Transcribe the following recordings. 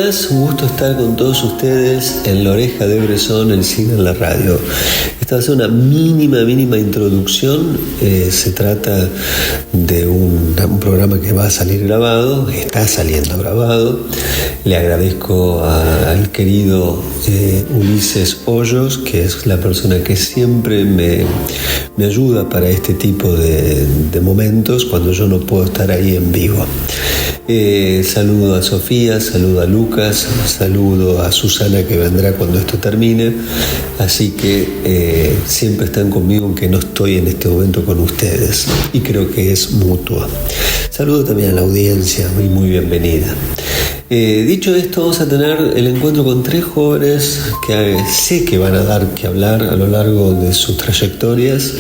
días, un gusto estar con todos ustedes en La Oreja de Bresson, el cine en la radio. Esta va a ser una mínima introducción. Se trata de un programa que va a salir grabado, está saliendo grabado. Le agradezco al querido Ulises Hoyos, que es la persona que siempre me ayuda para este tipo de momentos cuando yo no puedo estar ahí en vivo. Saludo a Sofía, saludo a Lucas, saludo a Susana, que vendrá cuando esto termine. Así que siempre están conmigo, aunque no estoy en este momento con ustedes, y creo que es mutua. Saludo también a la audiencia, muy bienvenida. Dicho esto, vamos a tener el encuentro con tres jóvenes que sé que van a dar que hablar a lo largo de sus trayectorias.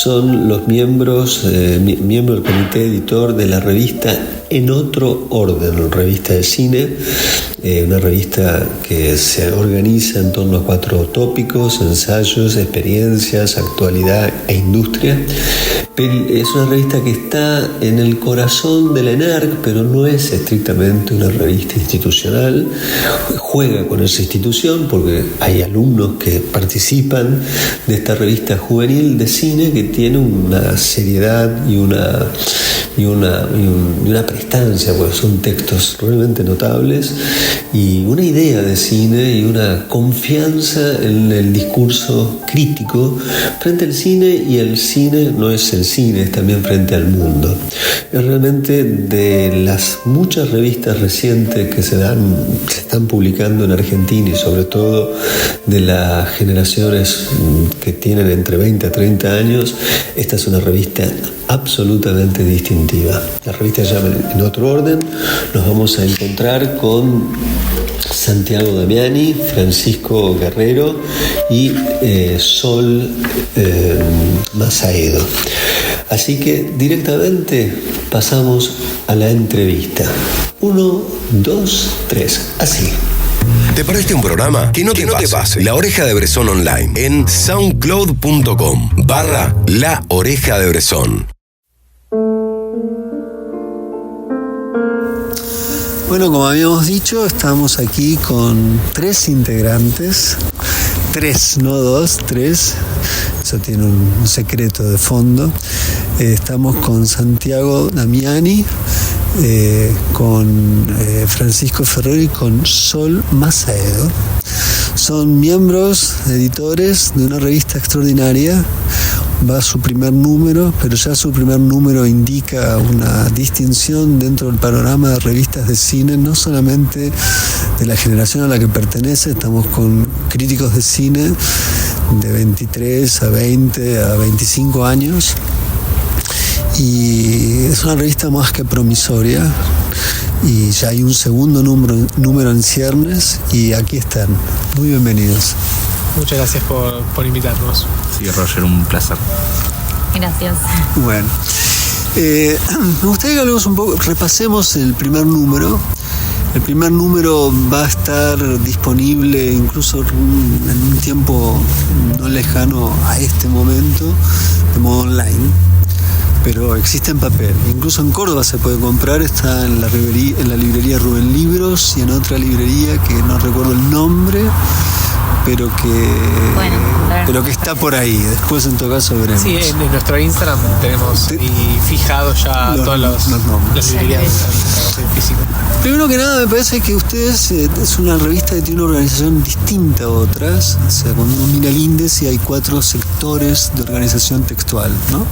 Son los miembros del comité editor de la revista En Otro Orden, revista de cine, una revista que se organiza en torno a 4 tópicos: ensayos, experiencias, actualidad e industria. Es una revista que está en el corazón de la ENARC, pero no es estrictamente una revista institucional. Juega con esa institución porque hay alumnos que participan de esta revista juvenil de cine que tiene una seriedad y una prestancia, porque son textos realmente notables, y una idea de cine y una confianza en el discurso crítico frente al cine, y el cine no es el cine, es también frente al mundo. Es realmente de las muchas revistas recientes que se están publicando en Argentina, y sobre todo de las generaciones que tienen entre 20 a 30 años, esta es una revista absolutamente distintiva. La revista se llama En Otro Orden. Nos vamos a encontrar con Santiago Damiani, Francisco Guerrero y Sol Masaedo. Así que directamente pasamos a la entrevista. 1, 2, 3, así. ¿Te perdiste un programa? Que no te pase. La Oreja de Bresson online en soundcloud.com/La Oreja de Bresson. Bueno, como habíamos dicho, estamos aquí con 3 integrantes. 3, no 2, 3. Eso tiene un secreto de fondo. Estamos con Santiago Damiani, con Francisco Ferrero y con Sol Masaedo. Son miembros, editores de una revista extraordinaria. Va a su primer número, pero ya su primer número indica una distinción dentro del panorama de revistas de cine, no solamente de la generación a la que pertenece. Estamos con críticos de cine de 23 a 20 a 25 años, y es una revista más que promisoria, y ya hay un segundo número en ciernes, y aquí están. Muy bienvenidos. Muchas gracias por invitarnos. Sí, Roger, un placer. Gracias. Bueno, me gustaría que hablemos un poco, repasemos el primer número. El primer número va a estar disponible incluso en un tiempo no lejano a este momento, de modo online, pero existe en papel. Incluso en Córdoba se puede comprar, está en la librería Rubén Libros y en otra librería que no recuerdo el nombre, pero que está por ahí. Después, en todo caso, veremos. Sí, en nuestro Instagram tenemos fijados ya todos los nombres. Las librerías físico. Primero que nada, me parece que ustedes es una revista que tiene una organización distinta a otras. O sea, cuando uno mira el índice hay 4 sectores de organización textual, ¿no?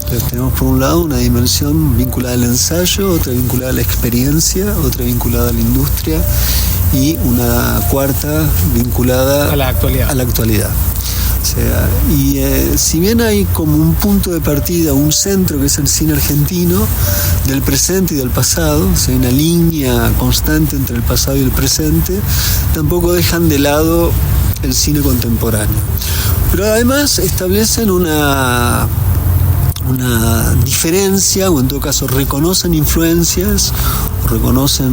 Entonces tenemos por un lado una dimensión vinculada al ensayo, otra vinculada a la experiencia, otra vinculada a la industria, y una cuarta vinculada a la actualidad. O sea, y si bien hay como un punto de partida, un centro que es el cine argentino, del presente y del pasado, o sea, hay una línea constante entre el pasado y el presente, tampoco dejan de lado el cine contemporáneo. Pero además establecen una diferencia, o en todo caso reconocen influencias, o reconocen,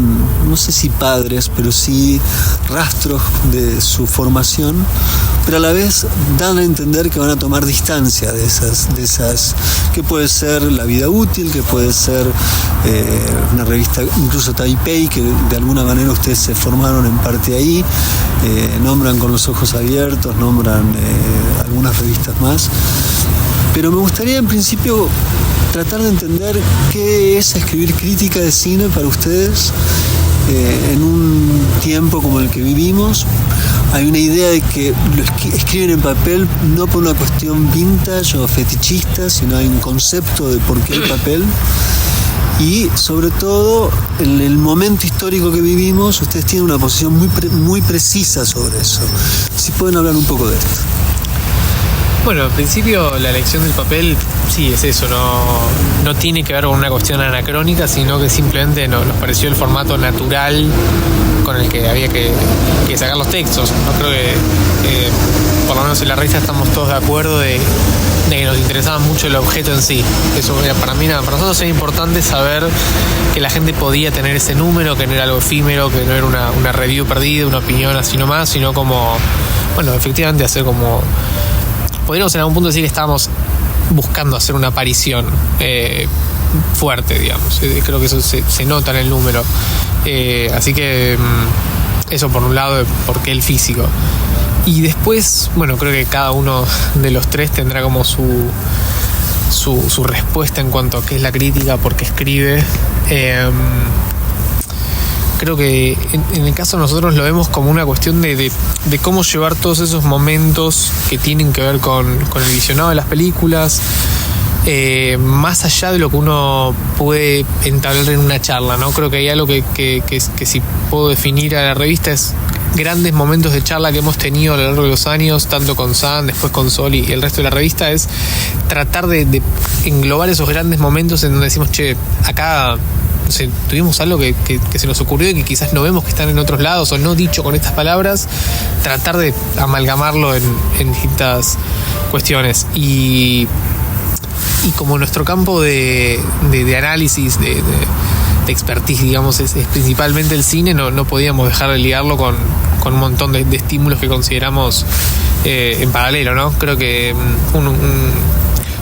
no sé si padres, pero sí rastros de su formación, pero a la vez dan a entender que van a tomar distancia de esas, que puede ser la vida útil, que puede ser una revista, incluso Taipei, que de alguna manera ustedes se formaron en parte ahí, nombran Con los ojos abiertos, nombran algunas revistas más. Pero me gustaría en principio tratar de entender qué es escribir crítica de cine para ustedes en un tiempo como el que vivimos. Hay una idea de que lo escriben en papel no por una cuestión vintage o fetichista, sino hay un concepto de por qué el papel. Y sobre todo, en el momento histórico que vivimos, ustedes tienen una posición muy precisa sobre eso. Si pueden hablar un poco de esto. Bueno, en principio la elección del papel sí es eso, no tiene que ver con una cuestión anacrónica, sino que simplemente nos pareció el formato natural con el que había que sacar los textos. No creo que por lo menos en la revista estamos todos de acuerdo de que nos interesaba mucho el objeto en sí. Eso era para nosotros era importante saber que la gente podía tener ese número, que no era algo efímero, que no era una review perdida, una opinión así nomás, sino como, bueno, efectivamente hacer como... Podríamos en algún punto decir que estábamos buscando hacer una aparición fuerte, digamos. Creo que eso se nota en el número. Así que eso por un lado, porque el físico. Y después, bueno, creo que cada uno de los tres tendrá como su respuesta en cuanto a qué es la crítica, por qué escribe. Creo que en el caso de nosotros lo vemos como una cuestión de cómo llevar todos esos momentos que tienen que ver con el visionado de las películas, más allá de lo que uno puede entablar en una charla, ¿no? Creo que hay algo que si puedo definir a la revista es grandes momentos de charla que hemos tenido a lo largo de los años, tanto con San, después con Sol y el resto de la revista, es tratar de englobar esos grandes momentos en donde decimos, che, acá... No sé, tuvimos algo que se nos ocurrió y que quizás no vemos que están en otros lados o no dicho con estas palabras, tratar de amalgamarlo en distintas cuestiones. Y como nuestro campo de análisis, de expertise, digamos, es principalmente el cine, no podíamos dejar de ligarlo con un montón de estímulos que consideramos en paralelo, ¿no? Creo que una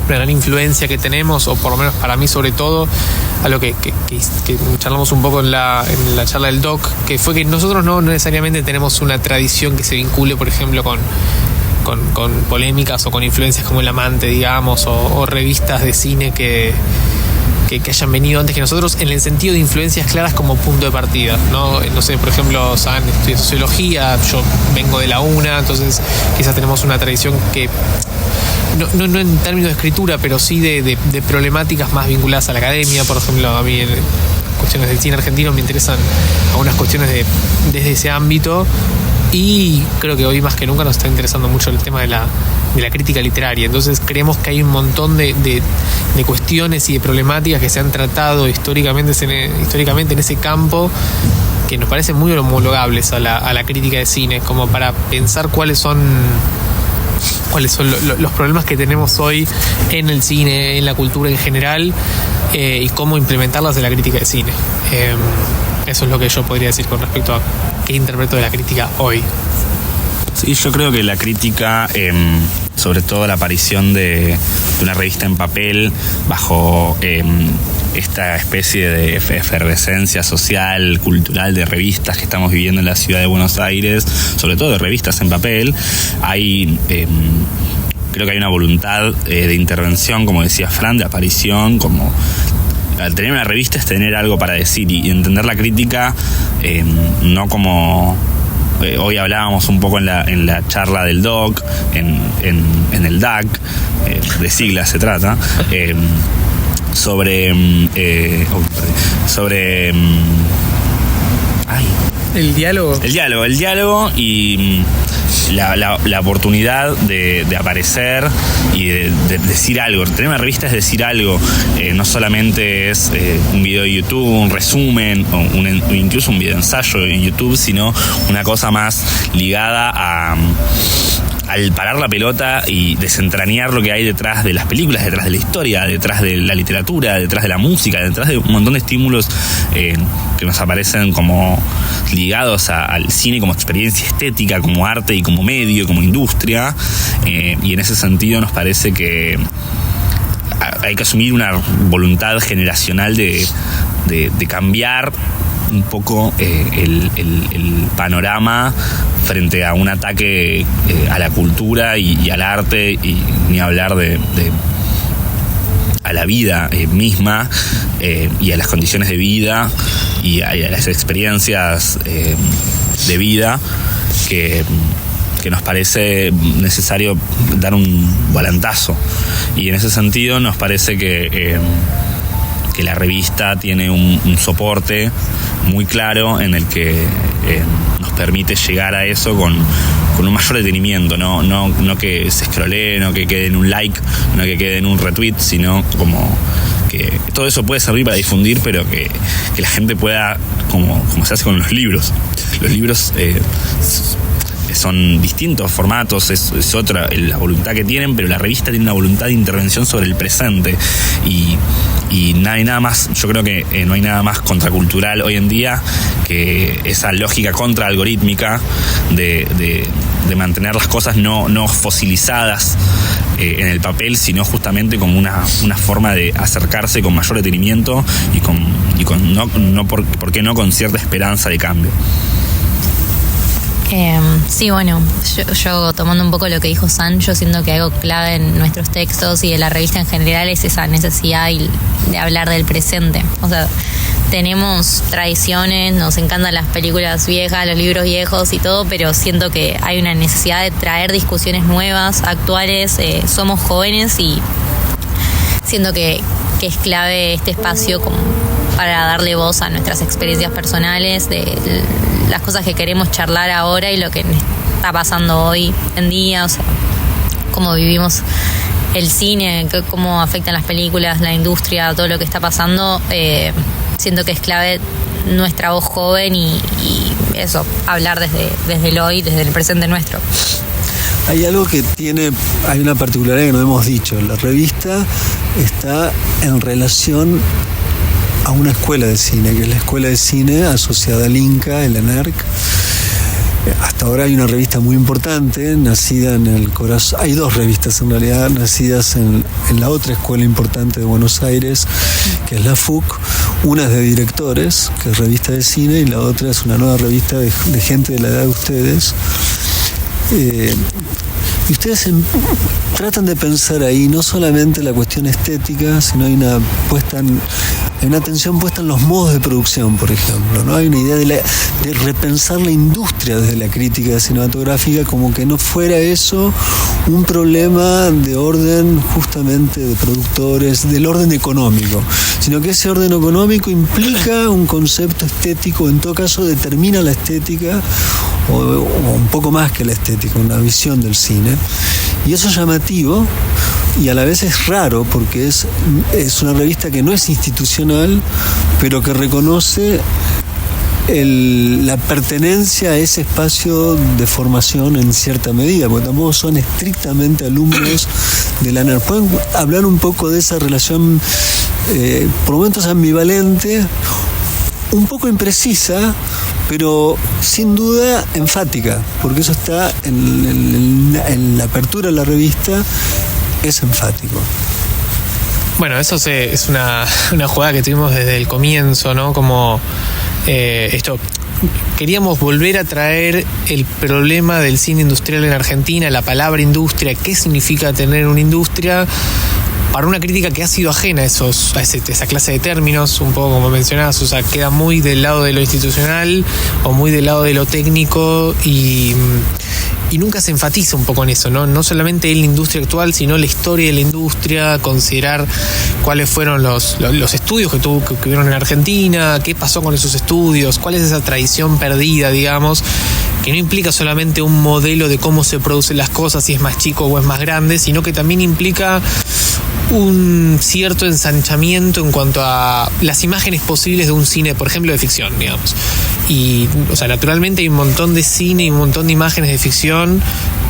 gran influencia que tenemos, o por lo menos para mí sobre todo, a lo que charlamos un poco en la charla del doc, que fue que nosotros no necesariamente tenemos una tradición que se vincule, por ejemplo, con polémicas o con influencias como El Amante, digamos, o revistas de cine que hayan venido antes que nosotros, en el sentido de influencias claras como punto de partida, ¿no? No sé, por ejemplo, San estudia sociología, yo vengo de la UNA, entonces quizás tenemos una tradición que no en términos de escritura, pero sí de problemáticas más vinculadas a la academia. Por ejemplo, a mí en cuestiones del cine argentino me interesan algunas cuestiones desde ese ámbito, y creo que hoy más que nunca nos está interesando mucho el tema de la crítica literaria. Entonces creemos que hay un montón de cuestiones y de problemáticas que se han tratado históricamente en ese campo, que nos parecen muy homologables a la crítica de cine, como para pensar cuáles son los problemas que tenemos hoy en el cine, en la cultura en general, y cómo implementarlas en la crítica de cine. Eso es lo que yo podría decir con respecto a qué interpreto de la crítica hoy. Sí, yo creo que la crítica, sobre todo la aparición de una revista en papel bajo esta especie de efervescencia social, cultural de revistas que estamos viviendo en la ciudad de Buenos Aires, sobre todo de revistas en papel, creo que hay una voluntad de intervención, como decía Fran, de aparición, como... Al tener una revista es tener algo para decir y entender la crítica, no como... Hoy hablábamos un poco en la charla del DOC, en el DAC, de siglas se trata, sobre el diálogo y la oportunidad de aparecer y de decir algo. Tener una revista es decir algo, no solamente es un video de YouTube, un resumen o incluso un video ensayo en YouTube, sino una cosa más ligada al parar la pelota y desentrañar lo que hay detrás de las películas, detrás de la historia, detrás de la literatura, detrás de la música, detrás de un montón de estímulos que nos aparecen como ligados al cine como experiencia estética, como arte y como medio, como industria, y en ese sentido nos parece que hay que asumir una voluntad generacional de cambiar un poco el panorama frente a un ataque a la cultura y al arte, y ni hablar a la vida misma y a las condiciones de vida y a las experiencias de vida que nos parece necesario dar un volantazo. Y en ese sentido nos parece que la revista tiene un soporte muy claro en el que nos permite llegar a eso con un mayor detenimiento, no que se scrollee, no que quede en un like, no que quede en un retweet, sino como que todo eso puede servir para difundir, pero que la gente pueda, como se hace con los libros. Los libros son distintos formatos, es otra la voluntad que tienen, pero la revista tiene una voluntad de intervención sobre el presente, y no hay nada más, yo creo que no hay nada más contracultural hoy en día que esa lógica contraalgorítmica de mantener las cosas no fosilizadas en el papel, sino justamente como una forma de acercarse con mayor detenimiento y con ¿por qué no? Con cierta esperanza de cambio. Sí, bueno, yo tomando un poco lo que dijo San, yo siento que algo clave en nuestros textos y de la revista en general es esa necesidad de hablar del presente. O sea, tenemos tradiciones, nos encantan las películas viejas, los libros viejos y todo, pero siento que hay una necesidad de traer discusiones nuevas, actuales. Somos jóvenes y siento que es clave este espacio como para darle voz a nuestras experiencias personales, de las cosas que queremos charlar ahora y lo que está pasando hoy en día, o sea, cómo vivimos el cine, cómo afectan las películas, la industria, todo lo que está pasando. Siento que es clave nuestra voz joven y eso, hablar desde el hoy, desde el presente nuestro. Hay algo hay una particularidad que no hemos dicho. La revista está en relación a una escuela de cine, que es la Escuela de Cine asociada al INCA, el ENERC. Hasta ahora hay una revista muy importante, nacida en el corazón. Hay dos revistas en realidad, nacidas en la otra escuela importante de Buenos Aires, que es la FUC. Una es de directores, que es revista de cine, y la otra es una nueva revista de gente de la edad de ustedes. Y ustedes tratan de pensar ahí no solamente la cuestión estética, sino hay una atención puesta en los modos de producción, por ejemplo, ¿no? Hay una idea de repensar la industria desde la crítica cinematográfica, como que no fuera eso un problema de orden justamente de productores, del orden económico, sino que ese orden económico implica un concepto estético, en todo caso determina la estética, o un poco más que la estética, una visión del cine. Y eso es llamativo y a la vez es raro, porque es una revista que no es institucional, pero que reconoce la pertenencia a ese espacio de formación en cierta medida, porque tampoco son estrictamente alumnos de la NER. ¿Pueden hablar un poco de esa relación, por momentos ambivalente, un poco imprecisa, pero sin duda enfática, porque eso está en la apertura de la revista, es enfático? Bueno, eso es una jugada que tuvimos desde el comienzo, ¿no? Como esto, queríamos volver a traer el problema del cine industrial en Argentina, la palabra industria, qué significa tener una industria, para una crítica que ha sido ajena a esa clase de términos, un poco como mencionabas, o sea, queda muy del lado de lo institucional o muy del lado de lo técnico y nunca se enfatiza un poco en eso, ¿no? No solamente en la industria actual, sino la historia de la industria, considerar cuáles fueron los estudios que hubieron en Argentina, qué pasó con esos estudios, cuál es esa tradición perdida, digamos, que no implica solamente un modelo de cómo se producen las cosas, si es más chico o es más grande, sino que también implica un cierto ensanchamiento en cuanto a las imágenes posibles de un cine, por ejemplo, de ficción, digamos. Y, o sea, naturalmente hay un montón de cine y un montón de imágenes de ficción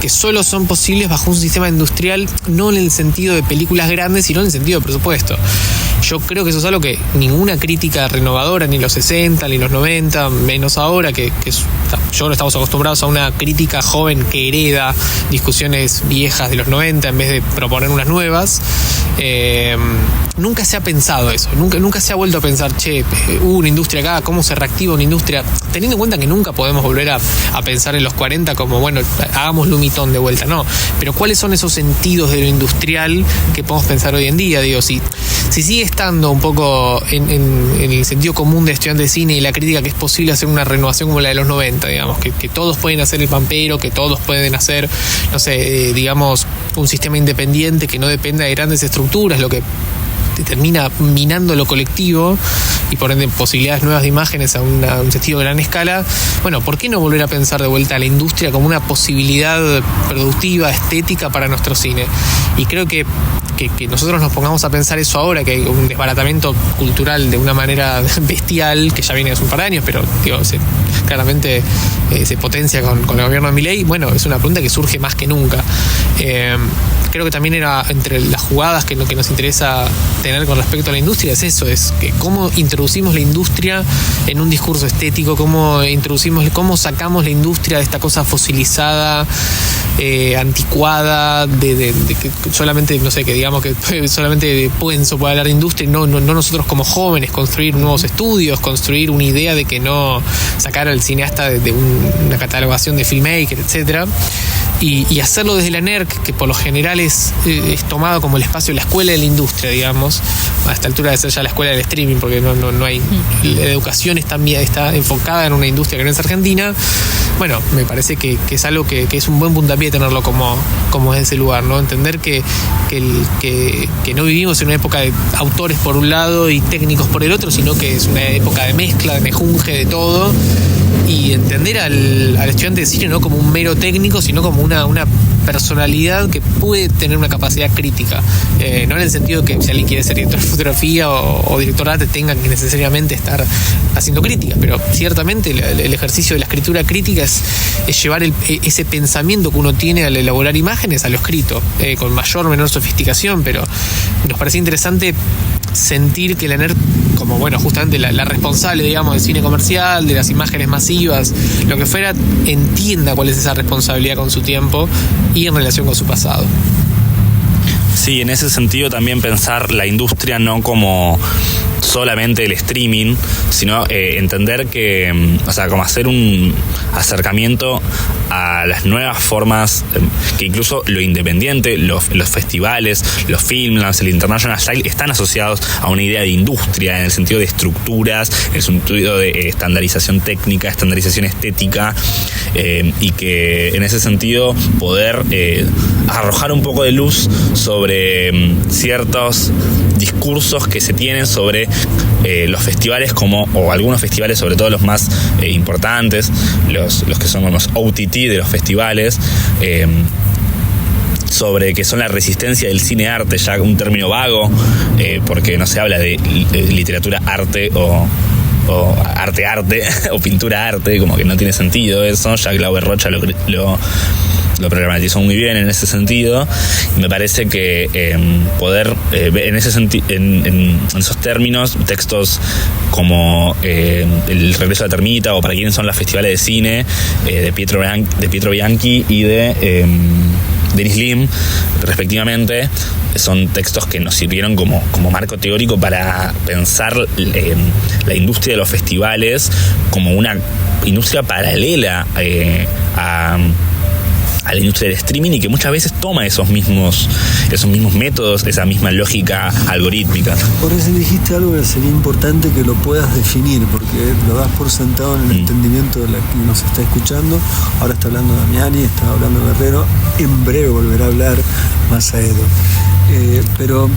que solo son posibles bajo un sistema industrial, no en el sentido de películas grandes, sino en el sentido de presupuesto. Yo creo que eso es algo que ninguna crítica renovadora, ni los 60, ni los 90, menos ahora, yo creo que estamos acostumbrados a una crítica joven que hereda discusiones viejas de los 90 en vez de proponer unas nuevas. Nunca se ha pensado eso, nunca se ha vuelto a pensar, una industria acá, ¿cómo se reactiva una industria? Teniendo en cuenta que nunca podemos volver a pensar en los 40 como, bueno, hagamos Lumitón de vuelta, no. Pero ¿cuáles son esos sentidos de lo industrial que podemos pensar hoy en día? Digo, si sigue estando un poco en el sentido común de estudiantes de cine y la crítica que es posible hacer una renovación como la de los 90, digamos, que todos pueden hacer el Pampero, que todos pueden hacer, no sé, digamos, un sistema independiente que no dependa de grandes estructuras, lo que termina minando lo colectivo y por ende posibilidades nuevas de imágenes a un sentido de gran escala. Bueno, ¿por qué no volver a pensar de vuelta a la industria como una posibilidad productiva, estética para nuestro cine? Y creo que nosotros nos pongamos a pensar eso ahora, que hay un desbaratamiento cultural de una manera bestial, que ya viene hace un par de años, pero digo, claramente se potencia con el gobierno de Milei. Bueno, es una pregunta que surge más que nunca. Creo que también era entre las jugadas que nos interesa tener con respecto a la industria, es eso, es que cómo introducimos la industria en un discurso estético, cómo sacamos la industria de esta cosa fosilizada, anticuada, de que solamente, no sé, que digamos que solamente Puenzo puede hablar de industria, no nosotros como jóvenes, construir nuevos estudios, construir una idea de que no sacar al cineasta de una catalogación de filmmaker, etcétera. Y hacerlo desde la NERC, que por lo general es tomado como el espacio de la escuela de la industria, digamos, a esta altura de ser ya la escuela del streaming, porque no hay, la educación está enfocada en una industria que no es argentina. Bueno, me parece que es algo que es un buen puntapié tenerlo como es ese lugar, ¿no? Entender que no vivimos en una época de autores por un lado y técnicos por el otro, sino que es una época de mezcla, de mejunje, de todo. Y entender al estudiante de cine no como un mero técnico, sino como una personalidad que puede tener una capacidad crítica, no en el sentido que si alguien quiere ser director de fotografía o director de arte tenga que necesariamente estar haciendo crítica, pero ciertamente el ejercicio de la escritura crítica es llevar ese pensamiento que uno tiene al elaborar imágenes a lo escrito, con mayor o menor sofisticación, pero nos parece interesante sentir que la NERC, como bueno, justamente la responsable, digamos, del cine comercial, de las imágenes masivas, lo que fuera, entienda cuál es esa responsabilidad con su tiempo y en relación con su pasado. Sí, en ese sentido también pensar la industria no como solamente el streaming, sino entender que, o sea, como hacer un acercamiento a las nuevas formas, que incluso lo independiente, los festivales, los films, el International Style están asociados a una idea de industria en el sentido de estructuras, en el sentido de estandarización técnica, estandarización estética, y que en ese sentido poder arrojar un poco de luz sobre ciertos discursos que se tienen sobre los festivales, o algunos festivales, sobre todo los más importantes, los que son los OTT de los festivales, sobre que son la resistencia del cine-arte, ya un término vago, porque no se habla de literatura arte o arte o pintura arte, como que no tiene sentido eso. Ya Glauber Rocha lo problematizó muy bien en ese sentido. Me parece que poder en esos términos, textos como El regreso de la termita o Para quiénes son los festivales de cine, de Pietro Bianchi y de Denis Lim, respectivamente, son textos que nos sirvieron como marco teórico para pensar la industria de los festivales como una industria paralela a la industria del streaming, y que muchas veces toma esos mismos métodos, esa misma lógica algorítmica. Por eso dijiste algo que sería importante que lo puedas definir, porque lo das por sentado en el entendimiento de la que nos está escuchando. Ahora está hablando Damiani, está hablando Guerrero, en breve volverá a hablar Masaedo. Pero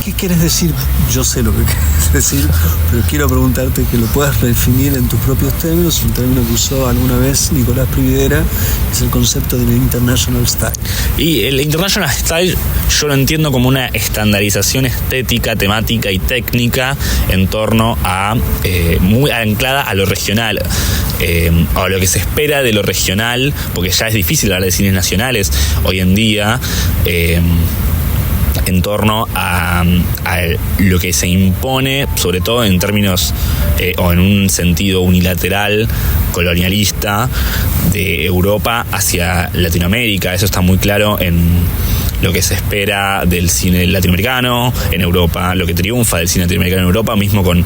¿Qué quieres decir? Yo sé lo que quieres decir, pero quiero preguntarte que lo puedas definir en tus propios términos. Un término que usó alguna vez Nicolás Prividera es el concepto del International Style. Y el International Style yo lo entiendo como una estandarización estética, temática y técnica en torno a muy anclada a lo regional, a lo que se espera de lo regional, porque ya es difícil hablar de cines nacionales hoy en día, en torno a lo que se impone, sobre todo en términos o en un sentido unilateral, colonialista, de Europa hacia Latinoamérica. Eso está muy claro en lo que se espera del cine latinoamericano en Europa, lo que triunfa del cine latinoamericano en Europa, mismo con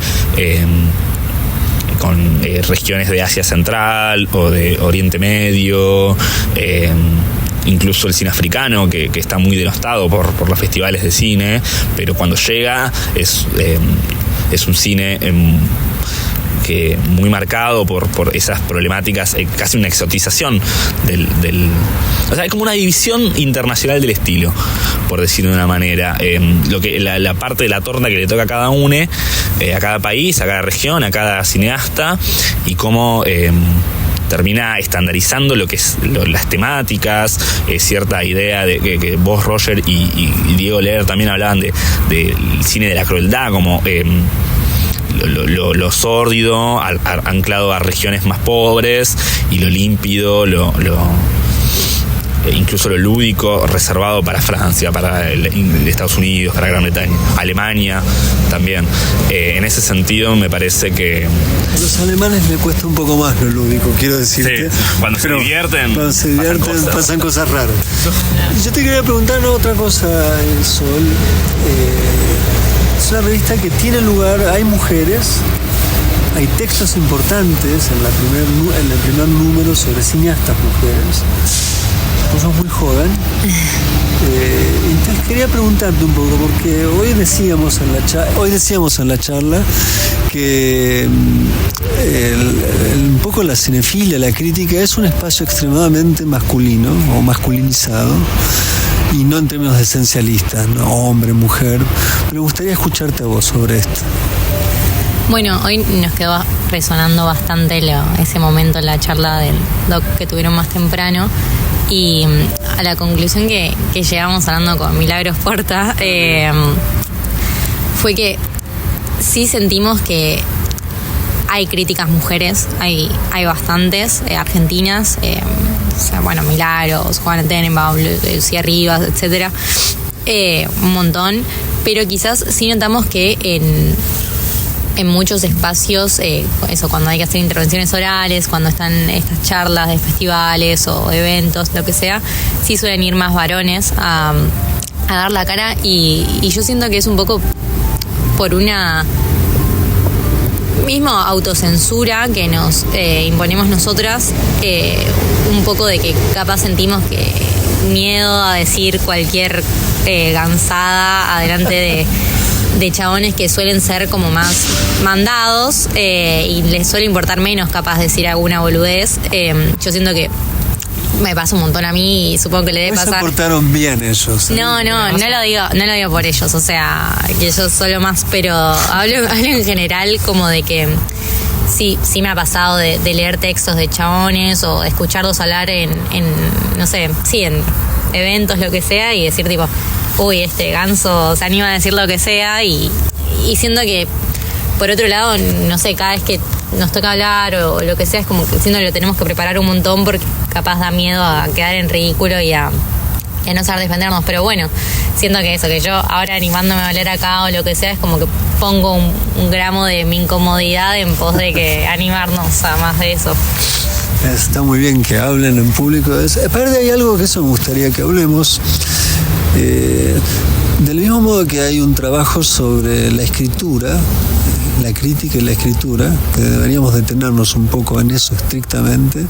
regiones de Asia Central o de Oriente Medio, incluso el cine africano, que está muy denostado por los festivales de cine, pero cuando llega es un cine que muy marcado por esas problemáticas, casi una exotización o sea, hay como una división internacional del estilo, por decirlo de una manera. Lo que la parte de la torta que le toca a cada uno, a cada país, a cada región, a cada cineasta, y cómo termina estandarizando lo que es las temáticas, cierta idea de que vos, Roger, y Diego Leer también hablaban del cine de la crueldad, como lo sórdido, anclado a regiones más pobres, y lo límpido, incluso lo lúdico, reservado para Francia, para Estados Unidos, para Gran Bretaña, Alemania también. En ese sentido me parece que a los alemanes les cuesta un poco más lo lúdico, quiero decirte. Sí, cuando se divierten pasan cosas raras. Yo te quería preguntar otra cosa, Sol. Es una revista que tiene lugar, hay mujeres, hay textos importantes en el primer número sobre cineastas mujeres. Vos sos muy joven. Entonces quería preguntarte un poco, porque hoy decíamos en la charla que un poco la cinefilia, la crítica, es un espacio extremadamente masculino o masculinizado, y no en términos de esencialistas, ¿no? Hombre, mujer. Pero me gustaría escucharte a vos sobre esto. Bueno, hoy nos quedó resonando bastante ese momento en la charla del doc que tuvieron más temprano, y a la conclusión que llegamos hablando con Milagros Porta fue que sí sentimos que hay críticas mujeres, hay bastantes, argentinas, o sea, bueno, Milagros, Juana Tenenbaum, Lucía Rivas, etcétera, un montón, pero quizás sí notamos que en muchos espacios, cuando hay que hacer intervenciones orales, cuando están estas charlas de festivales o eventos, lo que sea, sí suelen ir más varones a dar la cara, y yo siento que es un poco por una mismo autocensura que nos imponemos nosotras, un poco de que capaz sentimos que miedo a decir cualquier gansada adelante de chabones que suelen ser como más mandados, y les suele importar menos capaz decir alguna boludez. Yo siento que me pasa un montón a mí, y supongo que le debe pasar. Se portaron bien ellos. No lo digo por ellos, o sea, que yo solo más, pero hablo en general, como de que sí me ha pasado de leer textos de chabones o de escucharlos hablar en no sé, sí, en eventos, lo que sea, y decir tipo, uy, este ganso se anima a decir lo que sea, y siento que, por otro lado, no sé, cada vez que nos toca hablar o lo que sea, es como que siento que lo tenemos que preparar un montón, porque capaz da miedo a quedar en ridículo y a no saber defendernos. Pero bueno, siento que eso, que yo ahora animándome a hablar acá o lo que sea, es como que pongo un gramo de mi incomodidad en pos de que animarnos a más de eso. Está muy bien que hablen en público. Aparte hay algo que eso me gustaría que hablemos. Del mismo modo que hay un trabajo sobre la escritura, la crítica y la escritura, que deberíamos detenernos un poco en eso estrictamente,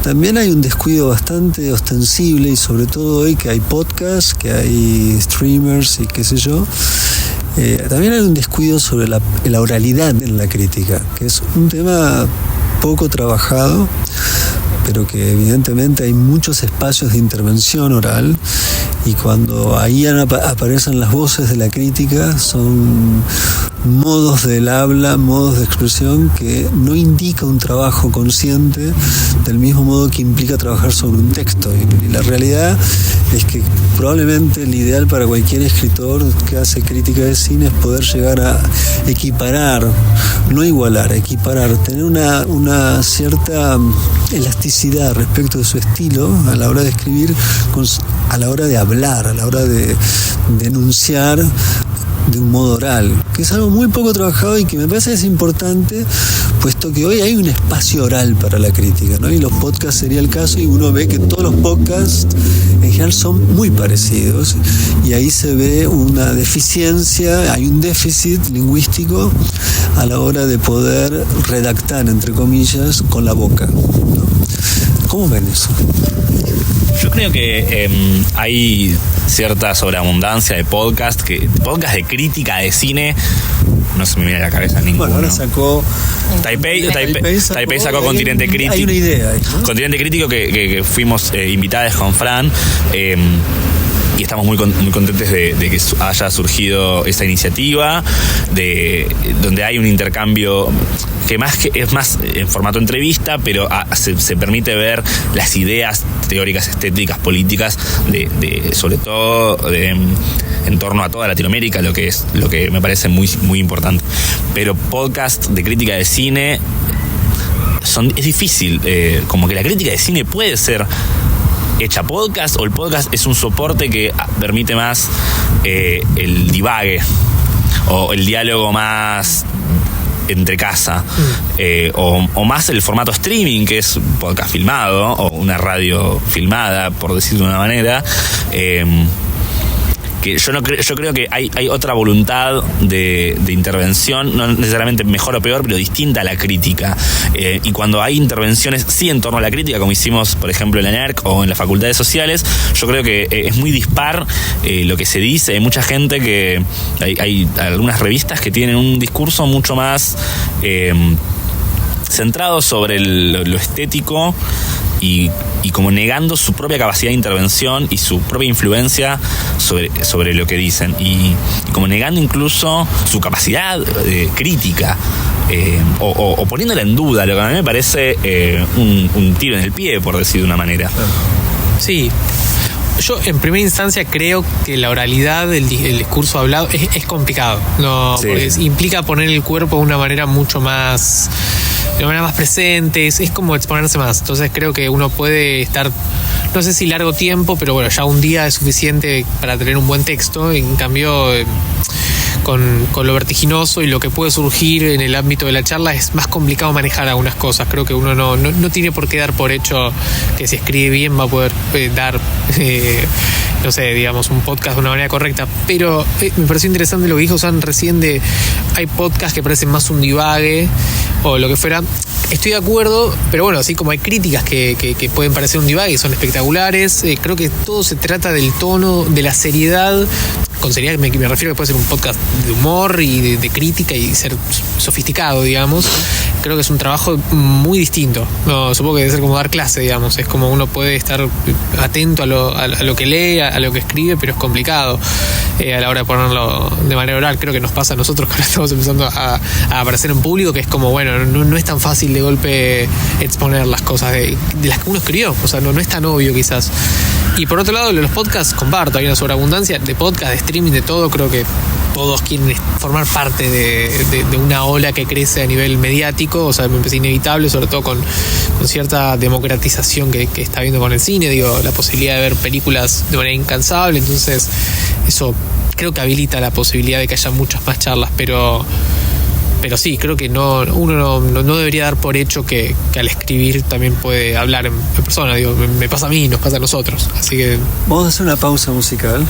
también hay un descuido bastante ostensible, y sobre todo hoy que hay podcasts, que hay streamers y qué sé yo, también hay un descuido sobre la oralidad en la crítica, que es un tema poco trabajado, pero que evidentemente hay muchos espacios de intervención oral, y cuando ahí aparecen las voces de la crítica, son modos del habla, modos de expresión que no indica un trabajo consciente del mismo modo que implica trabajar sobre un texto. Y la realidad es que probablemente el ideal para cualquier escritor que hace crítica de cine es poder llegar a equiparar, no igualar, equiparar, tener una cierta elasticidad respecto de su estilo a la hora de escribir, a la hora de hablar, a la hora de enunciar de un modo oral, que es algo muy poco trabajado y que me parece que es importante, puesto que hoy hay un espacio oral para la crítica, ¿no? Y los podcasts sería el caso, y uno ve que todos los podcasts en general son muy parecidos, y ahí se ve una deficiencia, hay un déficit lingüístico a la hora de poder redactar, entre comillas, con la boca, ¿no? ¿Cómo ven eso? Yo creo que hay cierta sobreabundancia de podcast de crítica de cine. No se me viene a la cabeza ninguno. Bueno, ahora sacó Taipei sacó Continente Crítico. Hay una idea ahí, ¿no? Continente Crítico que fuimos invitados con Fran. Y estamos muy contentes de que haya surgido esa iniciativa, donde hay un intercambio que es más en formato entrevista, pero se permite ver las ideas teóricas, estéticas, políticas, sobre todo en torno a toda Latinoamérica, lo que me parece muy, muy importante. Pero podcast de crítica de cine es difícil, como que la crítica de cine puede ser hecha podcast, o el podcast es un soporte que permite más el divague o el diálogo más entre casa, o más el formato streaming, que es podcast filmado o una radio filmada, por decirlo de una manera. Que yo creo que hay otra voluntad de intervención, no necesariamente mejor o peor, pero distinta a la crítica. Y cuando hay intervenciones sí en torno a la crítica, como hicimos por ejemplo en la NERC o en las facultades sociales, yo creo que es muy dispar lo que se dice. Hay mucha gente que hay algunas revistas que tienen un discurso mucho más centrado sobre lo estético, y como negando su propia capacidad de intervención y su propia influencia sobre lo que dicen, y como negando incluso su capacidad crítica, o poniéndola en duda, lo que a mí me parece un tiro en el pie, por decir de una manera. Sí. Yo en primera instancia creo que la oralidad, el discurso hablado es complicado, ¿no? Sí. Porque implica poner el cuerpo de una manera mucho más, de manera más presente, es como exponerse más. Entonces creo que uno puede estar, no sé si largo tiempo, pero bueno, ya un día es suficiente para tener un buen texto. En cambio, con lo vertiginoso y lo que puede surgir en el ámbito de la charla, es más complicado manejar algunas cosas. Creo que uno no tiene por qué dar por hecho que si escribe bien va a poder dar no sé, digamos, un podcast de una manera correcta. Pero me pareció interesante lo que dijo San recién de hay podcasts que parecen más un divague o lo que fuera. Estoy de acuerdo, pero bueno, así como hay críticas que pueden parecer un divague y son espectaculares, creo que todo se trata del tono, de la seriedad. Con seriedad me refiero a que puede ser un podcast de humor y de crítica y ser sofisticado, digamos. Creo que es un trabajo muy distinto. No, supongo que debe ser como dar clase, digamos. Es como uno puede estar atento a lo que lee, a lo que escribe, pero es complicado a la hora de ponerlo de manera oral. Creo que nos pasa a nosotros que ahora estamos empezando a aparecer en público, que es como, bueno, no es tan fácil de golpe exponer las cosas de las que uno escribió. O sea, no es tan obvio quizás. Y por otro lado, los podcasts, comparto, hay una sobreabundancia de podcast, de streaming, de todo. Creo que todos quieren formar parte de una ola que crece a nivel mediático. O sea, me parece inevitable, sobre todo con cierta democratización que está habiendo con el cine. Digo, la posibilidad de ver películas de manera incansable. Entonces, eso creo que habilita la posibilidad de que haya muchas más charlas, pero sí, creo que uno no debería dar por hecho que al escribir también puede hablar en persona. Digo, me pasa a mí, nos pasa a nosotros. Así que vamos a hacer una pausa musical.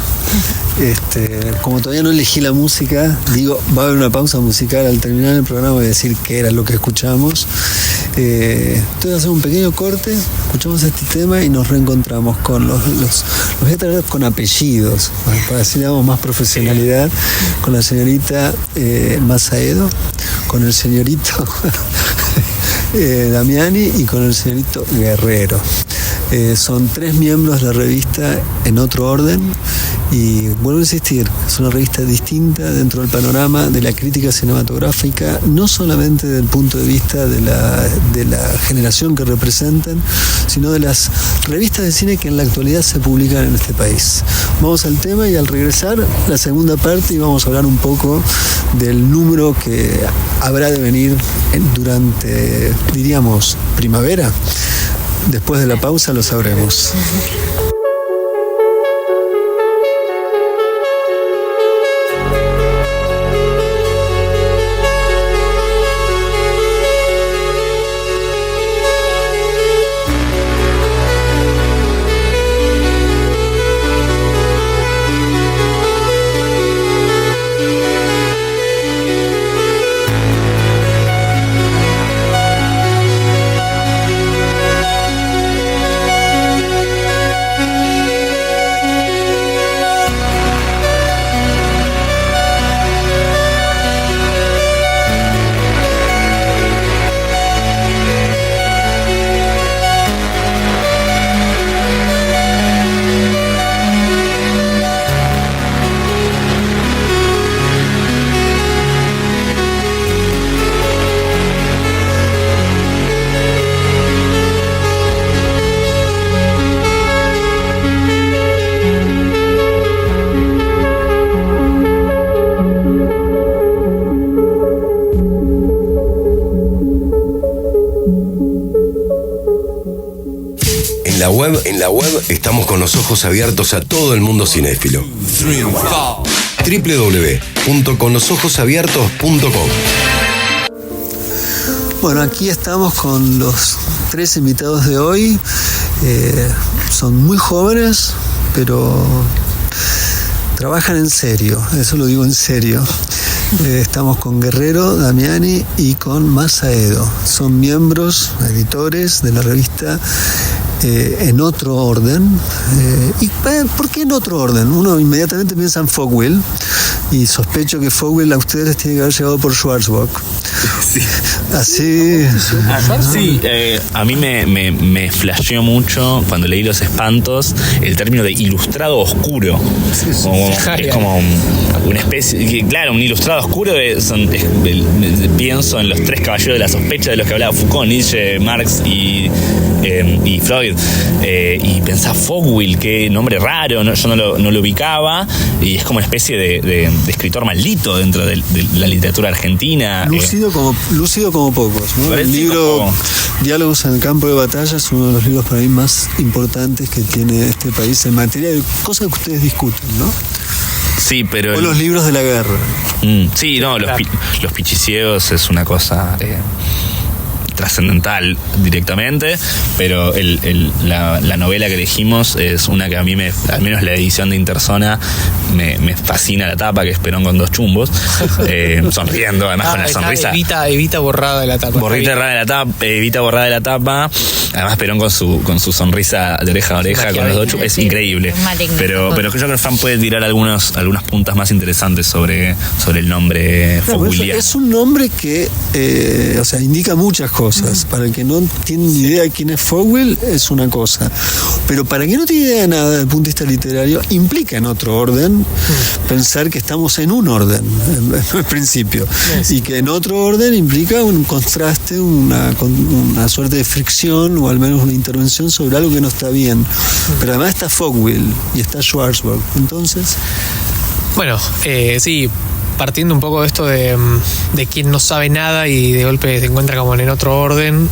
Como todavía no elegí la música, digo, va a haber una pausa musical. Al terminar el programa voy a decir qué era lo que escuchamos. Entonces voy a hacer un pequeño corte, escuchamos este tema y nos reencontramos con los voy a traer con apellidos, para así le damos más profesionalidad, con la señorita Masaedo, con el señorito Damiani y con el señorito Guerrero. Son 3 miembros de la revista En Otro Orden, y vuelvo a insistir, es una revista distinta dentro del panorama de la crítica cinematográfica, no solamente desde el punto de vista de la generación que representan, sino de las revistas de cine que en la actualidad se publican en este país. Vamos al tema y al regresar la segunda parte, y vamos a hablar un poco del número que habrá de venir durante, diríamos, primavera. Después de la pausa lo sabremos. En la web estamos con los ojos abiertos a todo el mundo cinéfilo. www.conlosojosabiertos.com. Bueno, aquí estamos con los 3 invitados de hoy. Son muy jóvenes, pero trabajan en serio, eso lo digo en serio. Estamos con Guerrero, Damiani y con Masaedo. Son miembros, editores de la revista En Otro Orden. ¿Y por qué En Otro Orden? Uno inmediatamente piensa en Fogwill, y sospecho que Fogwill a ustedes tiene que haber llegado por Schwarzbach. Sí. Así. Sí, a mí me flasheó mucho cuando leí Los Espantos el término de ilustrado oscuro. Es como una especie. Claro, un ilustrado oscuro pienso en los 3 caballeros de la sospecha de los que hablaba Foucault, Nietzsche, Marx y Freud. Y pensaba Fogwill, qué nombre raro, yo no lo ubicaba, y es como una especie de escritor maldito dentro de la literatura argentina. Lúcido como pocos, ¿no? El libro Diálogos en el campo de batalla es uno de los libros para mí más importantes que tiene este país en materia de cosas que ustedes discuten, ¿no? Sí, pero... O los libros de la guerra. Sí, no, los pichiciegos es una cosa trascendental directamente, pero la novela que elegimos es una que a mí al menos la edición de Interzona me fascina la tapa, que es Perón con 2 chumbos, sonriendo, además con la sonrisa. Evita borrada de la tapa. Evita borrada de la tapa. Además Perón con su sonrisa de oreja a oreja con los 2 chumbos, es increíble. Pero yo creo que el fan puede tirar algunas puntas más interesantes sobre el nombre fogwilliano. Es un nombre que indica muchas cosas. Para el que no tiene ni idea de quién es Fogwill, es una cosa. Pero para el que no tiene idea de nada desde el punto de vista literario, implica En Otro Orden pensar que estamos en un orden, en principio. Y que En Otro Orden implica un contraste, una suerte de fricción, o al menos una intervención sobre algo que no está bien. Pero además está Fogwill y está Schwarzbach. Entonces... Bueno, sí... Partiendo un poco de esto de quien no sabe nada y de golpe se encuentra como en otro orden,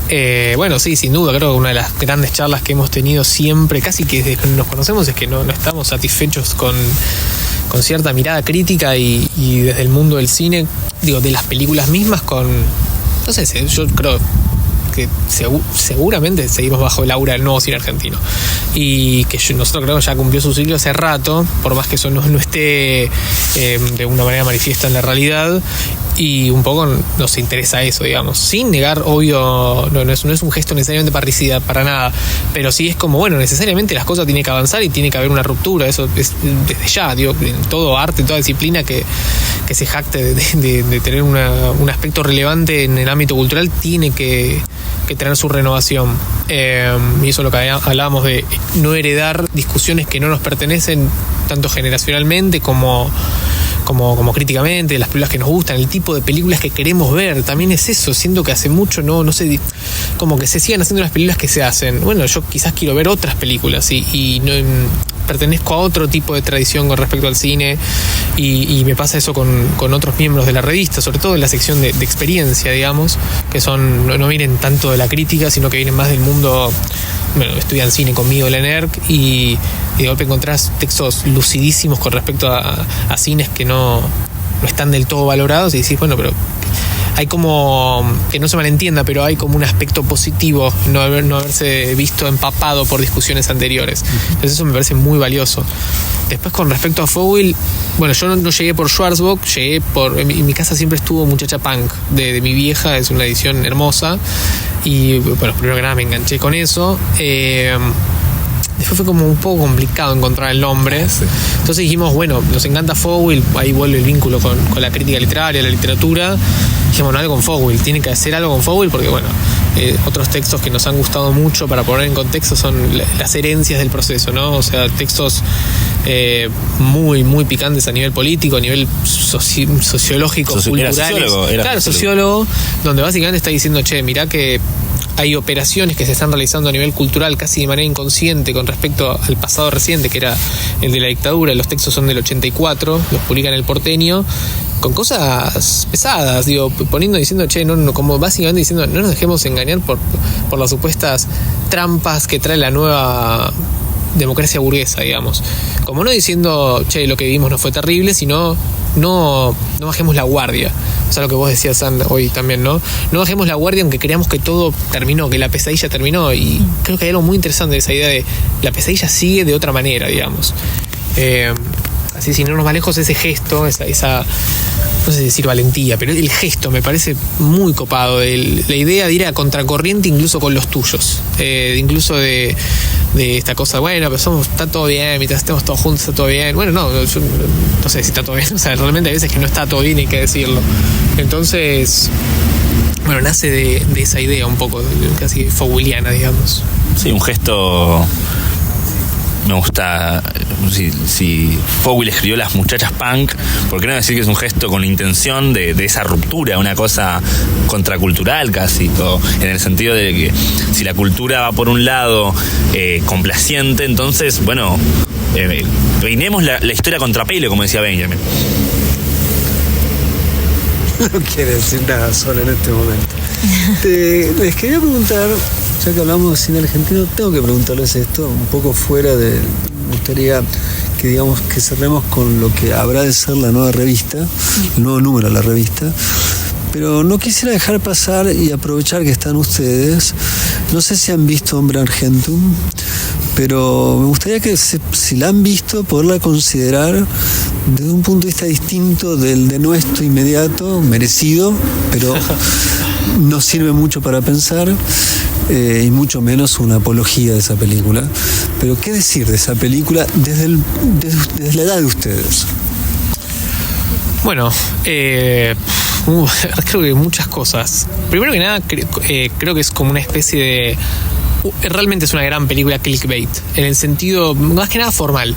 bueno, sí, sin duda, creo que una de las grandes charlas que hemos tenido siempre, casi que desde que nos conocemos, es que no estamos satisfechos con cierta mirada crítica y desde el mundo del cine, digo, de las películas mismas, no sé, yo creo que seguramente seguimos bajo el aura del nuevo cine argentino, y que nosotros creo que ya cumplió su ciclo hace rato, por más que eso no esté de una manera manifiesta en la realidad, y un poco nos interesa eso, digamos, sin negar, obvio, no es un gesto necesariamente parricida, para nada, pero sí es como, bueno, necesariamente las cosas tienen que avanzar y tiene que haber una ruptura, eso es desde ya, digo, en todo arte, en toda disciplina que se jacte de tener un aspecto relevante en el ámbito cultural, tiene que tener su renovación. Y eso es lo que hablábamos de no heredar discusiones que no nos pertenecen, tanto generacionalmente como críticamente, las películas que nos gustan, el tipo de películas que queremos ver. También es eso, siento que hace mucho no sé, como que se sigan haciendo las películas que se hacen. Bueno, yo quizás quiero ver otras películas y no pertenezco a otro tipo de tradición con respecto al cine, y me pasa eso con otros miembros de la revista, sobre todo en la sección de experiencia, digamos, que no vienen tanto de la crítica, sino que vienen más del mundo. Bueno, estudian cine conmigo en la NERC, y de golpe encontrás textos lucidísimos con respecto a cines que no están del todo valorados, y decís, bueno, pero hay como, que no se malentienda, pero hay como un aspecto positivo no haberse visto empapado por discusiones anteriores. Entonces eso me parece muy valioso. Después, con respecto a Fowl, bueno, yo no llegué por Schwarzbock, en mi casa siempre estuvo Muchacha Punk de mi vieja, es una edición hermosa, y bueno, primero que nada me enganché con eso. Después fue como un poco complicado encontrar el nombre. Sí. Entonces dijimos, bueno, nos encanta Fowl, ahí vuelve el vínculo con la crítica literaria, la literatura. Dijimos, bueno, algo con Fowl, tiene que hacer algo con Fowl, porque bueno, otros textos que nos han gustado mucho para poner en contexto son las herencias del proceso, ¿no? O sea, textos muy, muy picantes a nivel político, a nivel sociológico, culturales. Sociólogo, donde básicamente está diciendo, mirá que hay operaciones que se están realizando a nivel cultural casi de manera inconsciente con respecto al pasado reciente, que era el de la dictadura. Los textos son del 84, los publica en El Porteño, con cosas pesadas, diciendo, como básicamente diciendo, no nos dejemos engañar por las supuestas trampas que trae la nueva democracia burguesa, digamos. Como no diciendo, lo que vivimos no fue terrible, sino no bajemos la guardia. O sea, lo que vos decías, Sandra, hoy también, ¿no? No bajemos la guardia aunque creamos que todo terminó, que la pesadilla terminó. Y creo que hay algo muy interesante de esa idea de la pesadilla sigue de otra manera, digamos. Así, sin irnos más lejos, ese gesto, esa no sé decir valentía, pero el gesto me parece muy copado. La idea de ir a contracorriente incluso con los tuyos. Incluso de esta cosa, bueno, pero está todo bien, mientras estemos todos juntos está todo bien. Bueno, yo no sé si está todo bien, o sea, realmente a veces que no está todo bien, hay que decirlo. Entonces, bueno, nace de esa idea un poco, casi fowliana, digamos. Sí, un gesto. Me gusta, si Fowl escribió Las Muchachas Punk, ¿por qué no decir que es un gesto con la intención de esa ruptura, una cosa contracultural casi, en el sentido de que si la cultura va por un lado complaciente, entonces, bueno, reinemos la historia contra pelo, como decía Benjamin. No quiere decir nada solo en este momento. Les quería preguntar, ya que hablamos de cine argentino, tengo que preguntarles esto, un poco fuera de... Me gustaría que digamos que cerremos con lo que habrá de ser la nueva revista, el nuevo número de la revista. Pero no quisiera dejar pasar y aprovechar que están ustedes. No sé si han visto Hombre Argentum, pero me gustaría que si la han visto, poderla considerar desde un punto de vista distinto del de nuestro inmediato, merecido, pero no sirve mucho para pensar, y mucho menos una apología de esa película. Pero ¿qué decir de esa película desde la edad de ustedes? Bueno, creo que muchas cosas. Primero que nada, creo que es como una especie de... Realmente es una gran película clickbait, en el sentido más que nada formal.